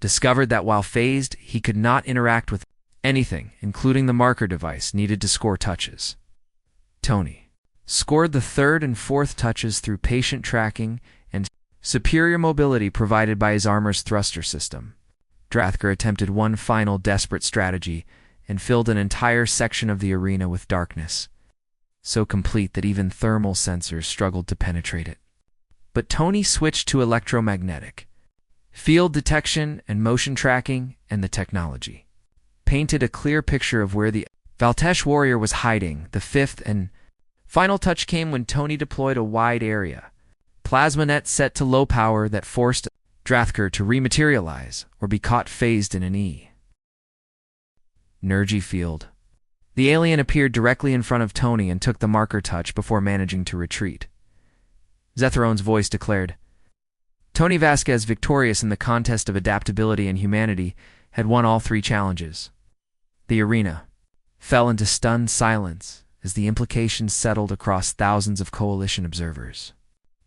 discovered that while phased, he could not interact with anything, including the marker device needed to score touches. Tony scored the third and fourth touches through patient tracking and superior mobility provided by his armor's thruster system. Drathker attempted one final desperate strategy and filled an entire section of the arena with darkness, so complete that even thermal sensors struggled to penetrate it. But Tony switched to electromagnetic field detection and motion tracking, and the technology painted a clear picture of where the Voltesh warrior was hiding. The fifth and final touch came when Tony deployed a wide area plasma net set to low power that forced Drathker to rematerialize or be caught phased in an energy field. The alien appeared directly in front of Tony and took the marker touch before managing to retreat. Zetheron's voice declared, Tony Vasquez, victorious in the contest of adaptability and humanity, had won all 3 challenges. The arena fell into stunned silence as the implications settled across thousands of coalition observers.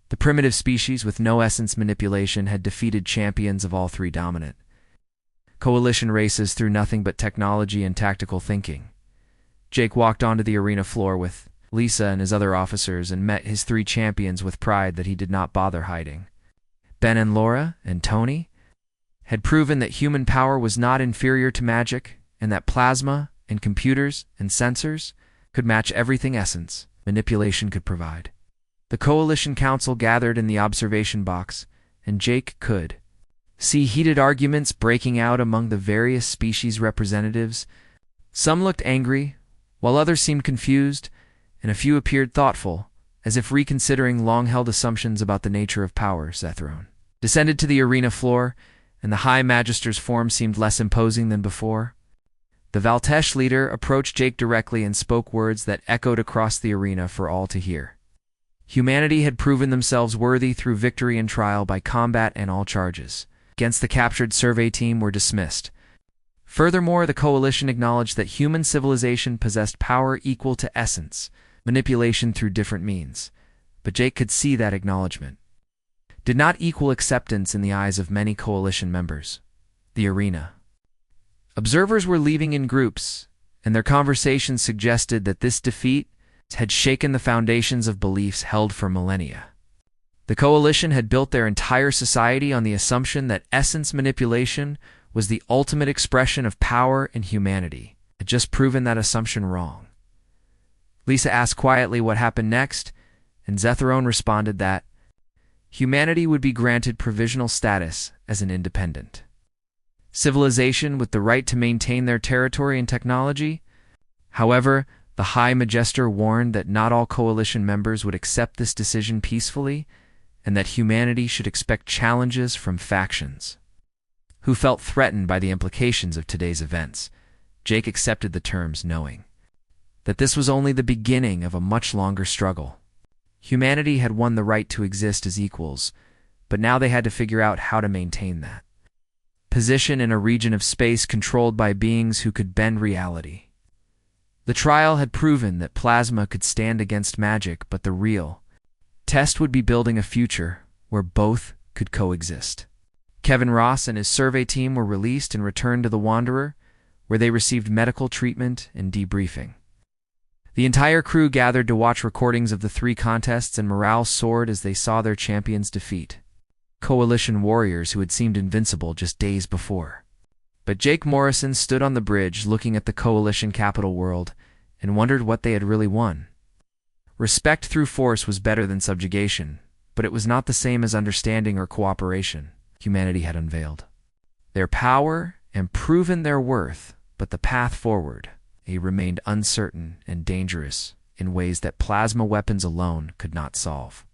The primitive species with no essence manipulation had defeated champions of all 3 dominant coalition races through nothing but technology and tactical thinking. Jake walked onto the arena floor with Lisa and his other officers and met his 3 champions with pride that he did not bother hiding. Ben and Laura and Tony had proven that human power was not inferior to magic, and that plasma and computers and sensors could match everything essence manipulation could provide. The Coalition Council gathered in the observation box, and Jake could see heated arguments breaking out among the various species representatives. Some looked angry, while others seemed confused, and a few appeared thoughtful, as if reconsidering long-held assumptions about the nature of power. Zetheron descended to the arena floor, and the High Magister's form seemed less imposing than before. The Voltesh leader approached Jake directly and spoke words that echoed across the arena for all to hear. Humanity had proven themselves worthy through victory and trial by combat, and all charges against the captured survey team were dismissed. Furthermore, the Coalition acknowledged that human civilization possessed power equal to essence manipulation through different means, but Jake could see that acknowledgement did not equal acceptance in the eyes of many Coalition members. The arena observers were leaving in groups, and their conversations suggested that this defeat had shaken the foundations of beliefs held for millennia. The coalition had built their entire society on the assumption that essence manipulation was the ultimate expression of power and humanity, had just proven that assumption wrong. Lisa asked quietly what happened next, and Zetherone responded that humanity would be granted provisional status as an independent civilization with the right to maintain their territory and technology. However, the High Magister warned that not all coalition members would accept this decision peacefully, and that humanity should expect challenges from factions who felt threatened by the implications of today's events. Jake accepted the terms, knowing that this was only the beginning of a much longer struggle. Humanity had won the right to exist as equals, but now they had to figure out how to maintain that position in a region of space controlled by beings who could bend reality. The trial had proven that plasma could stand against magic, but the real test would be building a future where both could coexist. Kevin Ross and his survey team were released and returned to the Wanderer, where they received medical treatment and debriefing. The entire crew gathered to watch recordings of the 3 contests, and morale soared as they saw their champions defeat coalition warriors who had seemed invincible just days before. But Jake Morrison stood on the bridge looking at the coalition capital world and wondered what they had really won. Respect through force was better than subjugation, but it was not the same as understanding or cooperation. Humanity had unveiled their power and proven their worth, but the path forward remained uncertain and dangerous in ways that plasma weapons alone could not solve.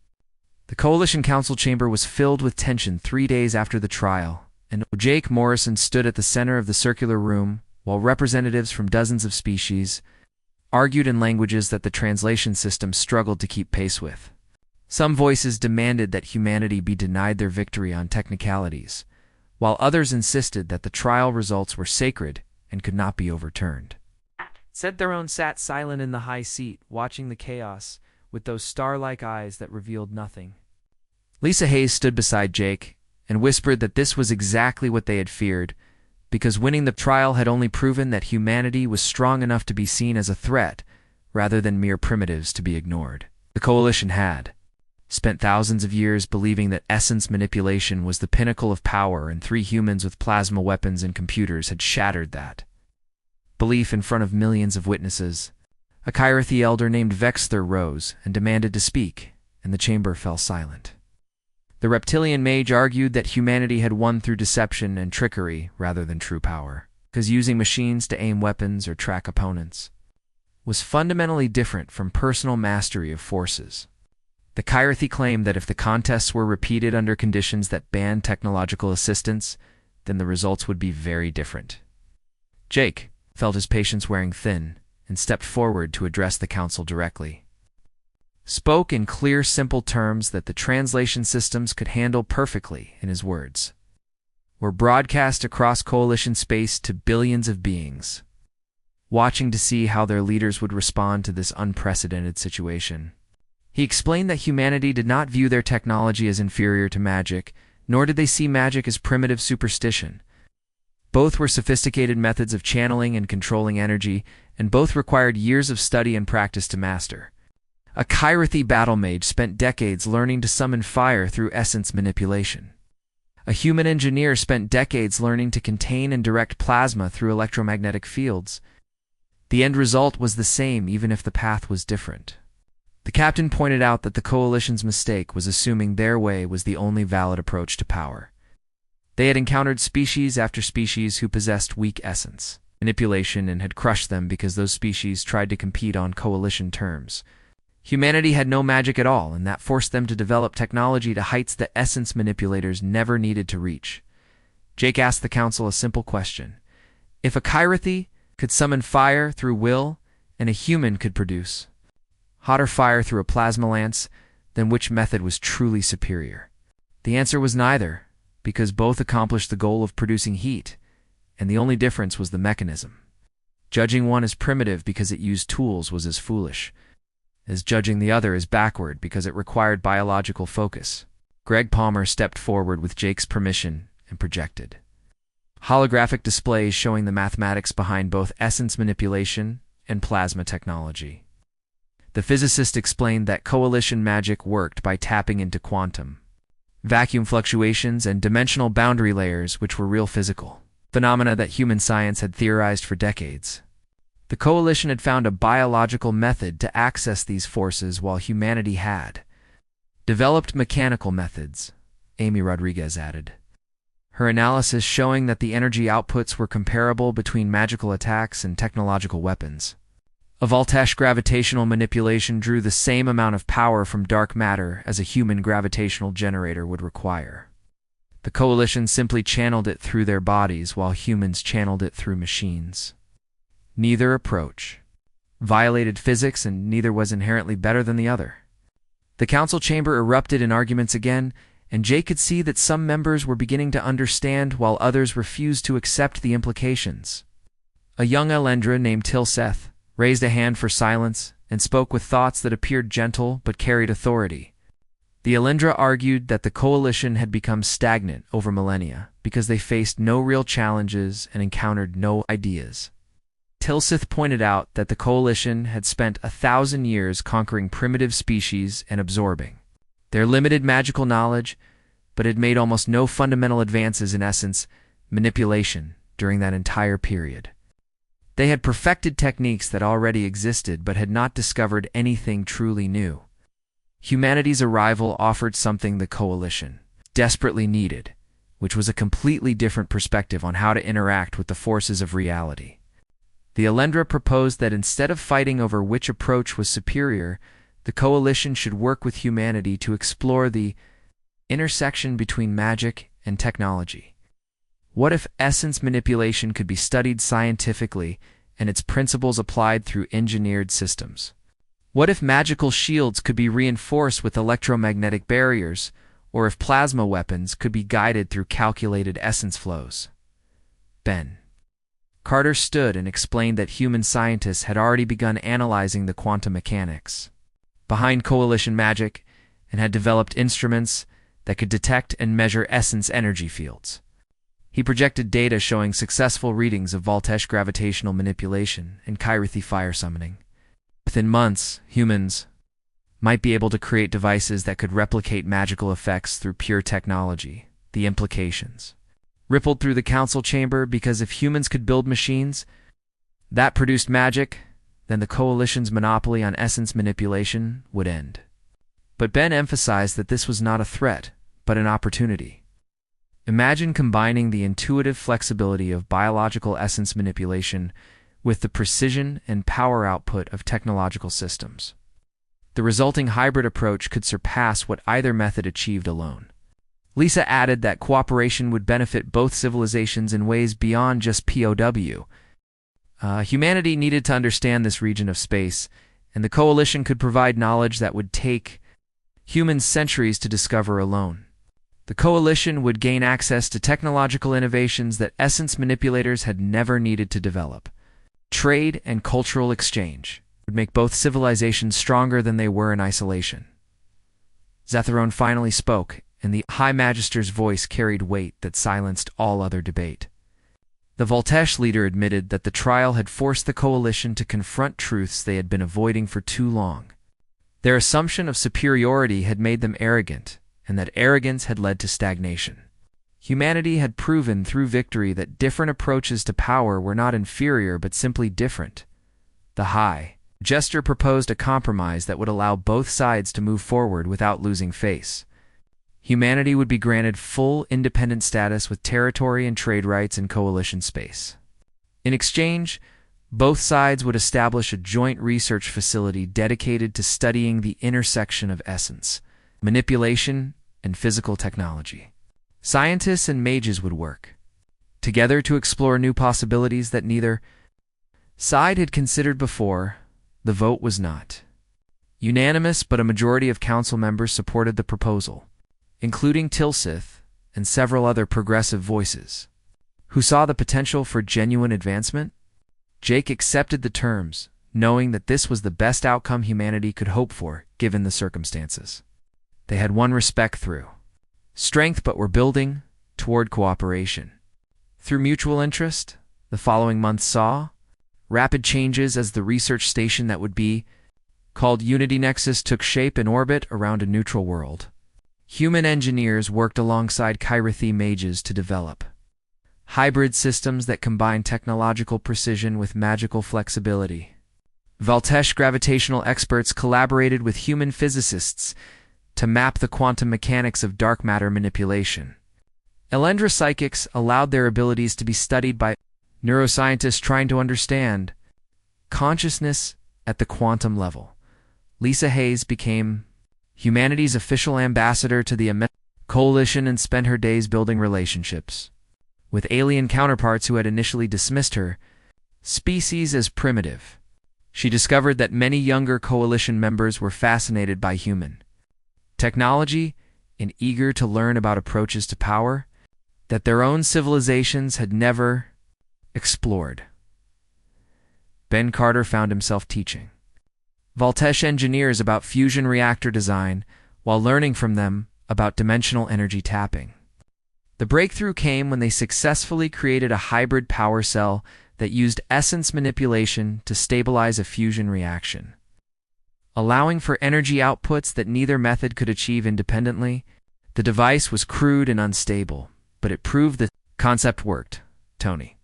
The Coalition Council chamber was filled with tension 3 days after the trial, and Jake Morrison stood at the center of the circular room while representatives from dozens of species argued in languages that the translation system struggled to keep pace with. Some voices demanded that humanity be denied their victory on technicalities, while others insisted that the trial results were sacred and could not be overturned. Zetherone sat silent in the high seat, watching the chaos with those star-like eyes that revealed nothing. Lisa Hayes stood beside Jake and whispered that this was exactly what they had feared, because winning the trial had only proven that humanity was strong enough to be seen as a threat rather than mere primitives to be ignored. The Coalition had spent thousands of years believing that essence manipulation was the pinnacle of power, and 3 humans with plasma weapons and computers had shattered that belief in front of millions of witnesses. A Kyrathi elder named Vexther rose and demanded to speak, and the chamber fell silent. The reptilian mage argued that humanity had won through deception and trickery rather than true power, because using machines to aim weapons or track opponents was fundamentally different from personal mastery of forces. The Kyrathi claimed that if the contests were repeated under conditions that banned technological assistance, then the results would be very different. Jake felt his patience wearing thin and stepped forward to address the council directly. Spoke in clear, simple terms that the translation systems could handle perfectly, in his words, were broadcast across coalition space to billions of beings, watching to see how their leaders would respond to this unprecedented situation. He explained that humanity did not view their technology as inferior to magic, nor did they see magic as primitive superstition. Both were sophisticated methods of channeling and controlling energy, and both required years of study and practice to master. A Kyrathi battle mage spent decades learning to summon fire through essence manipulation. A human engineer spent decades learning to contain and direct plasma through electromagnetic fields. The end result was the same, even if the path was different. The captain pointed out that the Coalition's mistake was assuming their way was the only valid approach to power. They had encountered species after species who possessed weak essence manipulation and had crushed them because those species tried to compete on coalition terms. Humanity had no magic at all, and that forced them to develop technology to heights that essence manipulators never needed to reach. Jake asked the council a simple question. If a Kyrathi could summon fire through will, and a human could produce hotter fire through a plasma lance, then which method was truly superior? The answer was neither, because both accomplished the goal of producing heat, and the only difference was the mechanism. Judging one as primitive because it used tools was as foolish as judging the other as backward because it required biological focus. Greg Palmer stepped forward with Jake's permission and projected holographic displays showing the mathematics behind both essence manipulation and plasma technology. The physicist explained that coalition magic worked by tapping into quantum, vacuum fluctuations, and dimensional boundary layers, which were real physical phenomena that human science had theorized for decades. The coalition had found a biological method to access these forces while humanity had developed mechanical methods, Amy Rodriguez added. Her analysis showing that the energy outputs were comparable between magical attacks and technological weapons. A voltage gravitational manipulation drew the same amount of power from dark matter as a human gravitational generator would require. The coalition simply channeled it through their bodies while humans channeled it through machines. Neither approach violated physics, and neither was inherently better than the other. The council chamber erupted in arguments again, and Jake could see that some members were beginning to understand while others refused to accept the implications. A young Elendra named Tilseth raised a hand for silence and spoke with thoughts that appeared gentle but carried authority. The Elendra argued that the coalition had become stagnant over millennia because they faced no real challenges and encountered no ideas. Tilseth pointed out that the coalition had spent 1,000 years conquering primitive species and absorbing their limited magical knowledge, but had made almost no fundamental advances in essence manipulation during that entire period. They had perfected techniques that already existed but had not discovered anything truly new. Humanity's arrival offered something the coalition desperately needed, which was a completely different perspective on how to interact with the forces of reality. The Elendra proposed that instead of fighting over which approach was superior, the coalition should work with humanity to explore the intersection between magic and technology. What if essence manipulation could be studied scientifically and its principles applied through engineered systems? What if magical shields could be reinforced with electromagnetic barriers, or if plasma weapons could be guided through calculated essence flows? Ben Carter stood and explained that human scientists had already begun analyzing the quantum mechanics behind coalition magic and had developed instruments that could detect and measure essence energy fields. He projected data showing successful readings of voltage gravitational manipulation and Kyrithi fire summoning. Within months, humans might be able to create devices that could replicate magical effects through pure technology. The implications rippled through the council chamber because if humans could build machines that produced magic, then the coalition's monopoly on essence manipulation would end. But Ben emphasized that this was not a threat, but an opportunity. Imagine combining the intuitive flexibility of biological essence manipulation with the precision and power output of technological systems. The resulting hybrid approach could surpass what either method achieved alone. Lisa added that cooperation would benefit both civilizations in ways beyond just POW. Humanity needed to understand this region of space, and the coalition could provide knowledge that would take humans centuries to discover alone. The coalition would gain access to technological innovations that essence manipulators had never needed to develop. Trade and cultural exchange would make both civilizations stronger than they were in isolation. Zetherone finally spoke, and the High Magister's voice carried weight that silenced all other debate. The Voltesh leader admitted that the trial had forced the coalition to confront truths they had been avoiding for too long. Their assumption of superiority had made them arrogant, and that arrogance had led to stagnation. Humanity had proven through victory that different approaches to power were not inferior but simply different. The High Jester proposed a compromise that would allow both sides to move forward without losing face. Humanity would be granted full independent status with territory and trade rights in coalition space. In exchange, both sides would establish a joint research facility dedicated to studying the intersection of essence, manipulation, and physical technology. Scientists and mages would work together to explore new possibilities that neither side had considered before. The vote was not unanimous, but a majority of council members supported the proposal, including Tilseth and several other progressive voices, who saw the potential for genuine advancement. Jake accepted the terms, knowing that this was the best outcome humanity could hope for, given the circumstances. They had won respect through strength, but were building toward cooperation Through mutual interest, the following month saw rapid changes as the research station that would be called Unity Nexus took shape in orbit around a neutral world. Human engineers worked alongside Kyrithi mages to develop hybrid systems that combine technological precision with magical flexibility. Valtesh gravitational experts collaborated with human physicists to map the quantum mechanics of dark matter manipulation. Elendra psychics allowed their abilities to be studied by neuroscientists trying to understand consciousness at the quantum level. Lisa Hayes became humanity's official ambassador to the coalition and spent her days building relationships with alien counterparts who had initially dismissed her species as primitive. She discovered that many younger coalition members were fascinated by human technology and eager to learn about approaches to power that their own civilizations had never explored. Ben Carter found himself teaching Valtesh engineers about fusion reactor design while learning from them about dimensional energy tapping. The breakthrough came when they successfully created a hybrid power cell that used essence manipulation to stabilize a fusion reaction. Allowing for energy outputs that neither method could achieve independently, the device was crude and unstable, but it proved the concept worked. Tony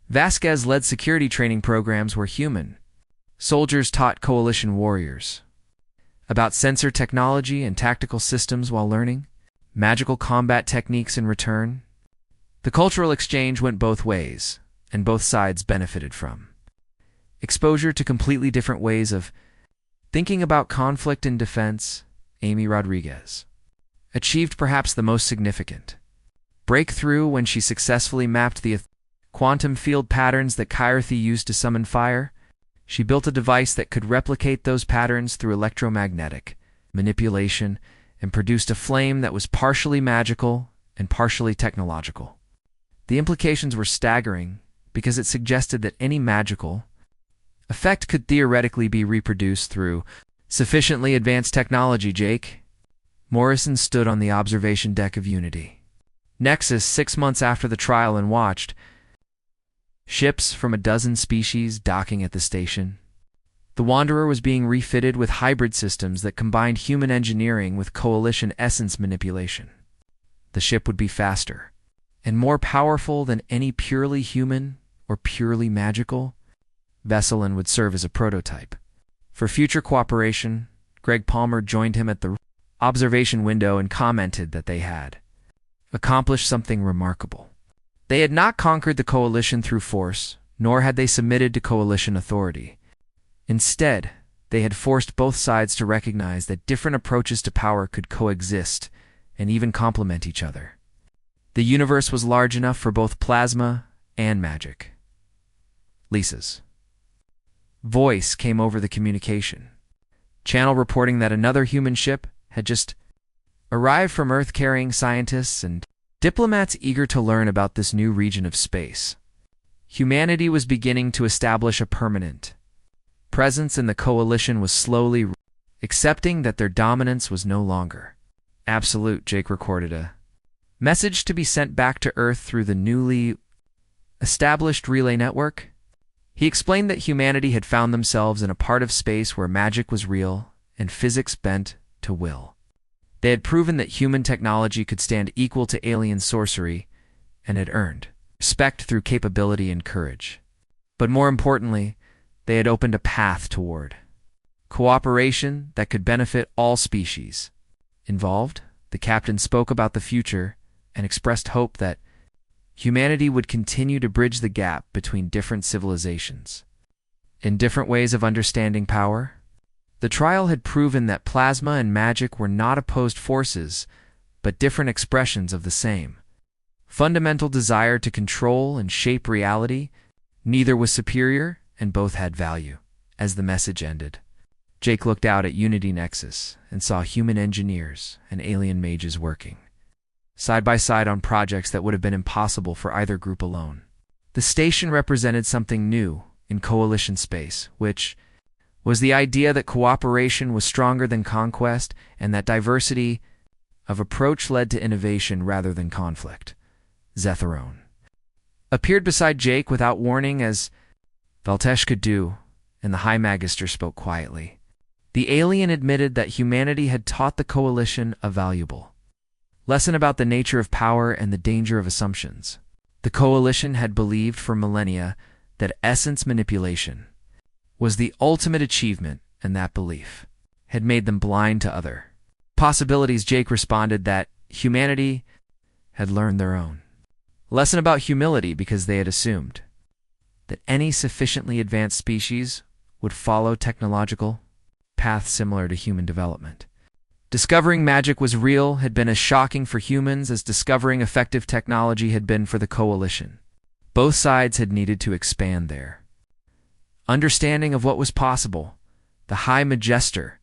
Vasquez led security training programs where human soldiers taught coalition warriors about sensor technology and tactical systems while learning magical combat techniques in return. The cultural exchange went both ways, and both sides benefited from exposure to completely different ways of thinking about conflict and defense. Amy Rodriguez achieved perhaps the most significant breakthrough when she successfully mapped the quantum field patterns that Kyrithi used to summon fire. She built a device that could replicate those patterns through electromagnetic manipulation and produced a flame that was partially magical and partially technological. The implications were staggering because it suggested that any magical effect could theoretically be reproduced through sufficiently advanced technology. Jake Morrison stood on the observation deck of Unity Nexus 6 months after the trial and watched ships from a dozen species docking at the station. The Wanderer was being refitted with hybrid systems that combined human engineering with coalition essence manipulation. The ship would be faster and more powerful than any purely human or purely magical vessel and would serve as a prototype. For future cooperation, Greg Palmer joined him at the observation window and commented that they had accomplished something remarkable. They had not conquered the coalition through force, nor had they submitted to coalition authority. Instead, they had forced both sides to recognize that different approaches to power could coexist and even complement each other. The universe was large enough for both plasma and magic. Lisa's voice came over the communication channel reporting that another human ship had just arrived from Earth carrying scientists and diplomats eager to learn about this new region of space. Humanity was beginning to establish a permanent presence and the coalition was slowly accepting that their dominance was no longer absolute. Jake recorded a message to be sent back to Earth through the newly established relay network. He explained that humanity had found themselves in a part of space where magic was real and physics bent to will. They had proven that human technology could stand equal to alien sorcery and had earned respect through capability and courage. But more importantly, they had opened a path toward cooperation that could benefit all species involved. The captain spoke about the future and expressed hope that humanity would continue to bridge the gap between different civilizations in different ways of understanding power. The trial had proven that plasma and magic were not opposed forces, but different expressions of the same fundamental desire to control and shape reality. Neither was superior, and both had value. As the message ended, Jake looked out at Unity Nexus and saw human engineers and alien mages working side by side on projects that would have been impossible for either group alone. The station represented something new in coalition space, which was the idea that cooperation was stronger than conquest and that diversity of approach led to innovation rather than conflict. Zetherone appeared beside Jake without warning, as Valtesh could do, and the High Magister spoke quietly. The alien admitted that humanity had taught the Coalition a valuable lesson about the nature of power and the danger of assumptions. The Coalition had believed for millennia that essence manipulation was the ultimate achievement, and that belief had made them blind to other possibilities. Jake responded that humanity had learned their own lesson about humility because they had assumed that any sufficiently advanced species would follow technological paths similar to human development. Discovering magic was real had been as shocking for humans as discovering effective technology had been for the Coalition. Both sides had needed to expand their understanding of what was possible. The High Magister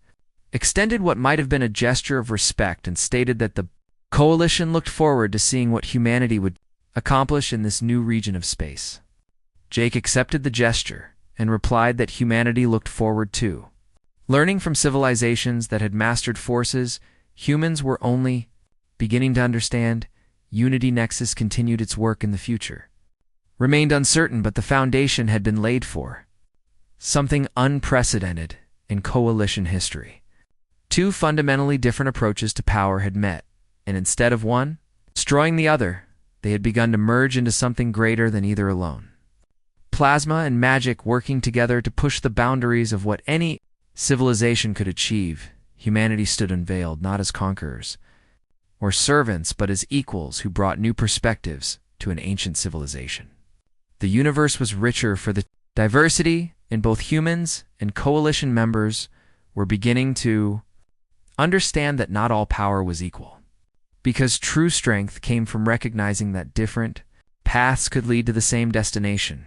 extended what might have been a gesture of respect and stated that the Coalition looked forward to seeing what humanity would accomplish in this new region of space. Jake accepted the gesture and replied that humanity looked forward to learning from civilizations that had mastered forces humans were only beginning to understand. Unity Nexus continued its work in the future. Remained uncertain, but the foundation had been laid for something unprecedented in Coalition history. Two fundamentally different approaches to power had met, and instead of one destroying the other, they had begun to merge into something greater than either alone. Plasma and magic working together to push the boundaries of what any civilization could achieve. Humanity stood unveiled, not as conquerors or servants, but as equals who brought new perspectives to an ancient civilization. The universe was richer for the diversity in both humans and Coalition members were beginning to understand that not all power was equal, because true strength came from recognizing that different paths could lead to the same destination.